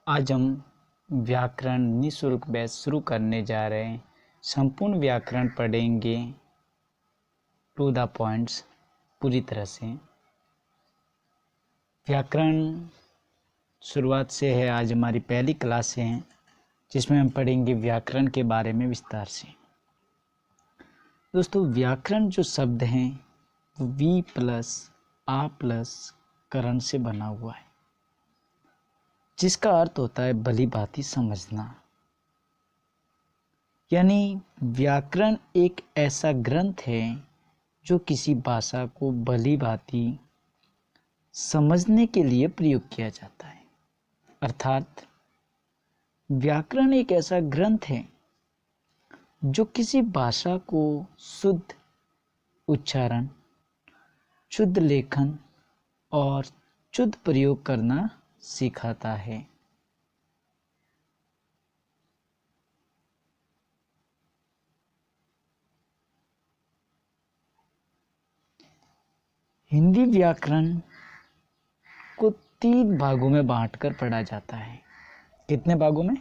आज हम व्याकरण निःशुल्क बैच शुरू करने जा रहे हैं। संपूर्ण व्याकरण पढ़ेंगे टू द पॉइंट्स पूरी तरह से। व्याकरण शुरुआत से है, आज हमारी पहली क्लास है जिसमें हम पढ़ेंगे व्याकरण के बारे में विस्तार से। दोस्तों, व्याकरण जो शब्द हैं वो वी प्लस आ प्लस करण से बना हुआ है, जिसका अर्थ होता है भली भांति समझना। यानी व्याकरण एक ऐसा ग्रंथ है जो किसी भाषा को भली भांति समझने के लिए प्रयोग किया जाता है। अर्थात व्याकरण एक ऐसा ग्रंथ है जो किसी भाषा को शुद्ध उच्चारण, शुद्ध लेखन और शुद्ध प्रयोग करना सिखाता है। हिंदी व्याकरण को 3 भागों में बांटकर पढ़ा जाता है। कितने भागों में?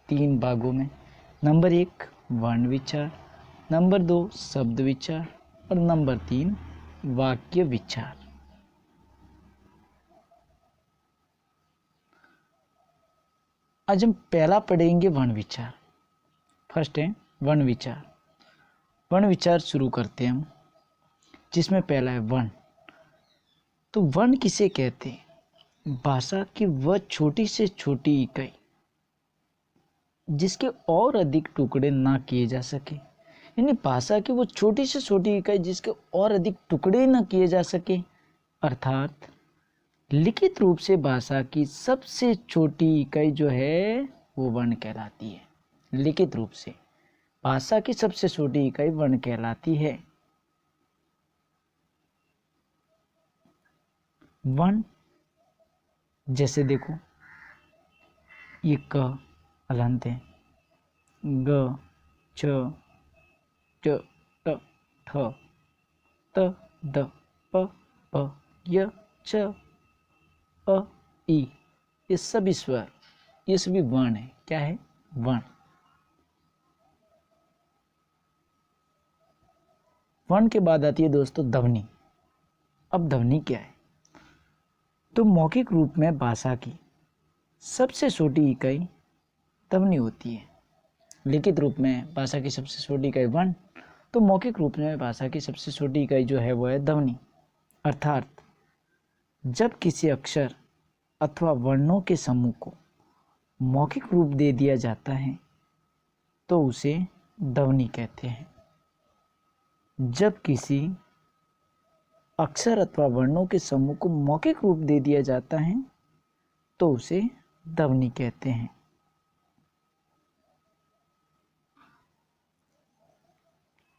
3 भागों में। नंबर 1 वर्ण विचार, नंबर 2 शब्द विचार और नंबर 3 वाक्य विचार। आज हम पहला पढ़ेंगे वर्ण विचार। फर्स्ट है वर्ण विचार। वर्ण विचार शुरू करते हैं हम, जिसमें पहला है वर्ण। तो वर्ण किसे कहते हैं? भाषा की वह छोटी से छोटी इकाई जिसके और अधिक टुकड़े ना किए जा सके। यानी भाषा की वो छोटी से छोटी इकाई जिसके और अधिक टुकड़े ना किए जा सके। अर्थात लिखित रूप से भाषा की सबसे छोटी इकाई जो है वो वर्ण कहलाती है। लिखित रूप से भाषा की सबसे छोटी इकाई वर्ण कहलाती है। वर्ण जैसे देखो, ये क हलंत है, ग, च, ट, ट, ठ, त, द, प, प, य, च, अ, ई, ये सभी स्वर, ये सभी वर्ण है। क्या है? वर्ण। वर्ण के बाद आती है दोस्तों ध्वनि। अब ध्वनि क्या है? तो मौखिक रूप में भाषा की सबसे छोटी इकाई ध्वनि होती है। लिखित रूप में भाषा की सबसे छोटी इकाई वर्ण, तो मौखिक रूप में भाषा की सबसे छोटी इकाई जो है वो है ध्वनि। अर्थात जब किसी अक्षर अथवा वर्णों के समूह को मौखिक रूप दे दिया जाता है तो उसे ध्वनि कहते हैं। जब किसी अक्षर अथवा वर्णों के समूह को मौखिक रूप दे दिया जाता है तो उसे ध्वनि कहते हैं।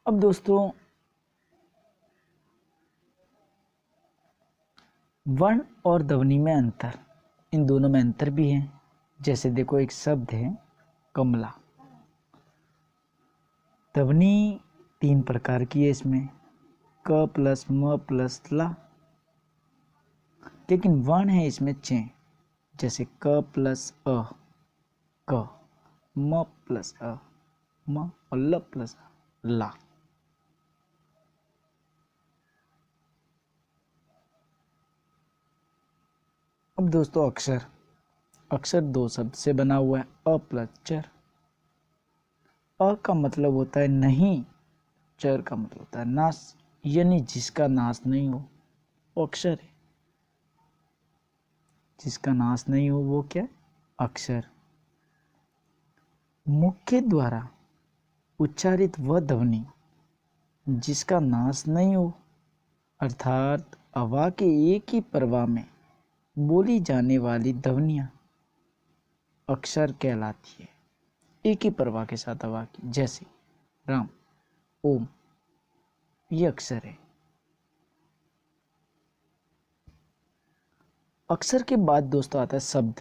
अब दोस्तों, वर्ण और ध्वनि में अंतर, इन दोनों में अंतर भी है। जैसे देखो, एक शब्द है कमला। ध्वनि 3 प्रकार की है इसमें, क प्लस म प्लस ला। लेकिन वर्ण है इसमें 6, जैसे क प्लस अ क, म प्लस अ म और ल प्लस ला। अब दोस्तों अक्षर, अक्षर 2 शब्द से बना हुआ है, अ प्लस चर। अ का मतलब होता है नहीं, चर का मतलब होता है नाश, यानी जिसका नाश नहीं हो वो अक्षर है। जिसका नाश नहीं हो वो क्या है? अक्षर। मुख्य द्वारा उच्चारित वह ध्वनि जिसका नाश नहीं हो, अर्थात हवा के एक ही प्रवाह में बोली जाने वाली ध्वनियां अक्षर कहलाती है। एक ही प्रवाह के साथ हवा की, जैसे राम, ओम, ये अक्षर है। अक्षर के बाद दोस्तों आता है शब्द।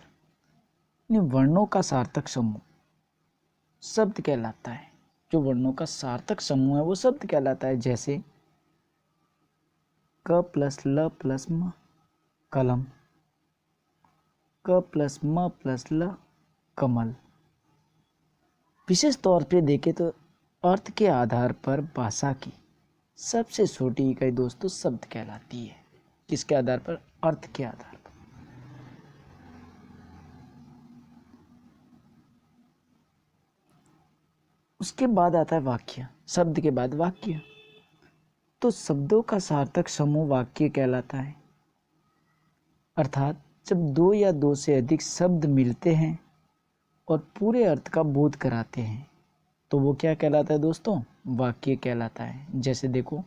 वर्णों का सार्थक समूह शब्द कहलाता है। जो वर्णों का सार्थक समूह है वो शब्द कहलाता है। जैसे क प्लस ल प्लस म कलम, क प्लस म प्लस ल कमल। विशेष तौर पे देखें तो अर्थ के आधार पर भाषा की सबसे छोटी इकाई दोस्तों शब्द कहलाती है। किसके आधार पर? अर्थ के आधार पर। उसके बाद आता है वाक्य। शब्द के बाद वाक्य। तो शब्दों का सार्थक समूह वाक्य कहलाता है। अर्थात जब दो या दो से अधिक शब्द मिलते हैं और पूरे अर्थ का बोध कराते हैं तो वो क्या कहलाता है दोस्तों? वाक्य कहलाता है। जैसे देखो,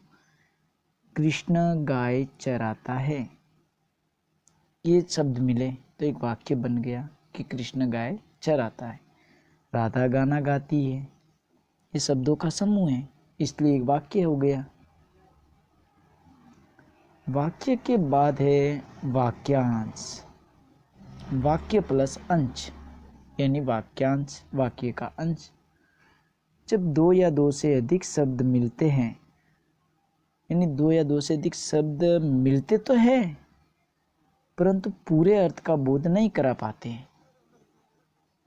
कृष्ण गाय चराता है, ये शब्द मिले तो एक वाक्य बन गया कि कृष्ण गाय चराता है। राधा गाना गाती है, ये शब्दों का समूह है, इसलिए एक वाक्य हो गया। वाक्य के बाद है वाक्यांश। वाक्य प्लस अंश यानी वाक्यांश, वाक्य का अंश। जब दो या दो से अधिक शब्द मिलते हैं, यानी दो या दो से अधिक शब्द मिलते तो है परंतु पूरे अर्थ का बोध नहीं करा पाते हैं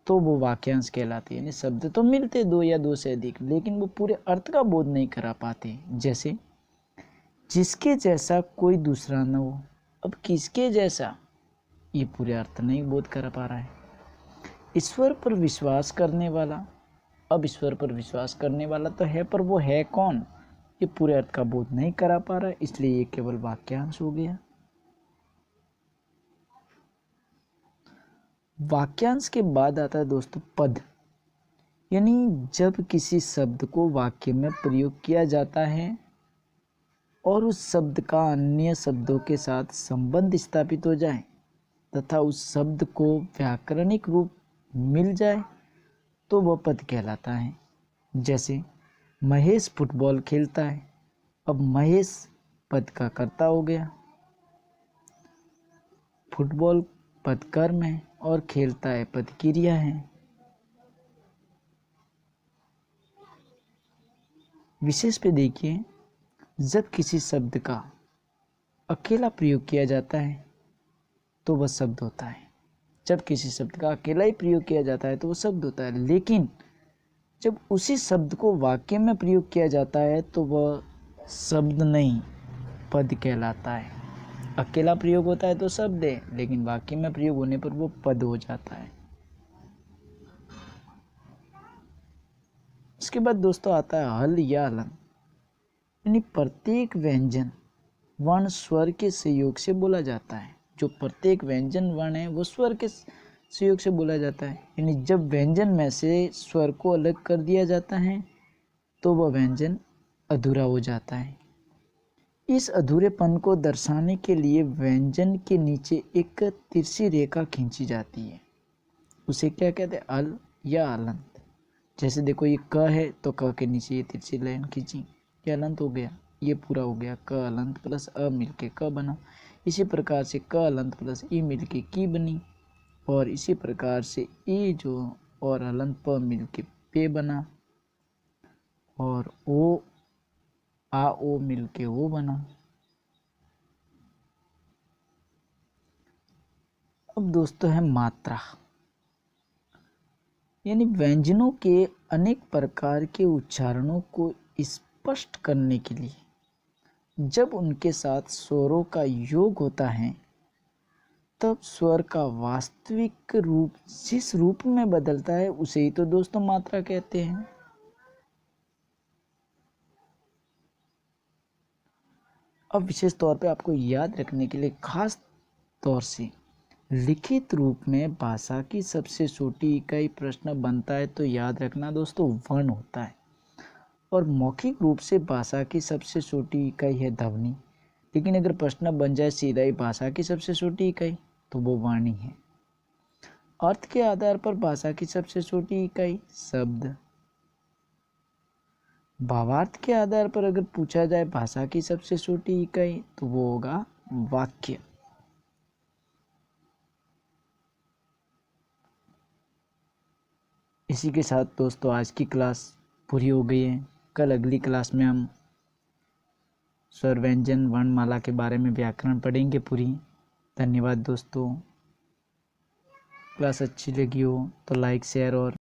तो वो वाक्यांश कहलाते हैं। यानी शब्द तो मिलते दो या दो से अधिक लेकिन वो पूरे अर्थ का बोध नहीं करा पाते। जैसे जिसके जैसा कोई दूसरा न हो। अब किसके जैसा? ये पूरे अर्थ नहीं बोध करा पा रहा है। ईश्वर पर विश्वास करने वाला। अब ईश्वर पर विश्वास करने वाला तो है पर वो है कौन? ये पूरे अर्थ का बोध नहीं करा पा रहा है, इसलिए ये केवल वाक्यांश हो गया। वाक्यांश के बाद आता है दोस्तों पद। यानी जब किसी शब्द को वाक्य में प्रयोग किया जाता है और उस शब्द का अन्य शब्दों के साथ संबंध स्थापित हो जाए तथा उस शब्द को व्याकरणिक रूप मिल जाए तो वह पद कहलाता है। जैसे महेश फुटबॉल खेलता है। अब महेश पद का कर्ता हो गया। फुटबॉल पद कर्म है और खेलता है पद क्रिया है। विशेष पे देखिए, जब किसी शब्द का अकेला प्रयोग किया जाता है तो वह शब्द होता है। जब किसी शब्द का अकेला ही प्रयोग किया जाता है तो वह शब्द होता है, लेकिन जब उसी शब्द को वाक्य में प्रयोग किया जाता है तो वह शब्द नहीं पद कहलाता है। अकेला प्रयोग होता है तो शब्द है, लेकिन वाक्य में प्रयोग होने पर वो पद हो जाता है। उसके बाद दोस्तों आता है हल या हलन। यानी प्रत्येक व्यंजन वर्ण स्वर के सहयोग से बोला जाता है। जो प्रत्येक व्यंजन वर्ण है वो स्वर के सहयोग से बोला जाता है। यानी जब व्यंजन में से स्वर को अलग कर दिया जाता है तो वह व्यंजन अधूरा हो जाता है। इस अधूरेपन को दर्शाने के लिए व्यंजन के नीचे एक तिरछी रेखा खींची जाती है। उसे क्या कहते हैं? अल या अलंत। जैसे देखो ये क है तो क के नीचे ये तिरछी लाइन खींची, ये अलंत हो गया। ये पूरा हो गया। क अलंत प्लस अ मिलके क बना। इसी प्रकार से क अलंत प्लस ई मिलके की बनी और इसी प्रकार से ई जो और अलंत प मिलके पे बना और ओ आ ओ मिलके ओ बना। अब दोस्तों है मात्रा। यानी व्यंजनों के अनेक प्रकार के उच्चारणों को स्पष्ट करने के लिए जब उनके साथ स्वरों का योग होता है तब स्वर का वास्तविक रूप जिस रूप में बदलता है उसे ही तो दोस्तों मात्रा कहते हैं। अब विशेष तौर पे आपको याद रखने के लिए खास तौर से लिखित रूप में भाषा की सबसे छोटी इकाई प्रश्न बनता है तो याद रखना दोस्तों वर्ण होता है। और मौखिक रूप से भाषा की सबसे छोटी इकाई है ध्वनि। लेकिन अगर प्रश्न बन जाए सीधा ही भाषा की सबसे छोटी इकाई तो वो वाणी है। अर्थ के आधार पर भाषा की सबसे छोटी इकाई शब्द। भावार्थ के आधार पर अगर पूछा जाए भाषा की सबसे छोटी इकाई तो वो होगा वाक्य। इसी के साथ दोस्तों आज की क्लास पूरी हो गई है। कल अगली क्लास में हम स्वर व्यंजन वर्णमाला के बारे में व्याकरण पढ़ेंगे पूरी। धन्यवाद दोस्तों। क्लास अच्छी लगी हो तो लाइक शेयर और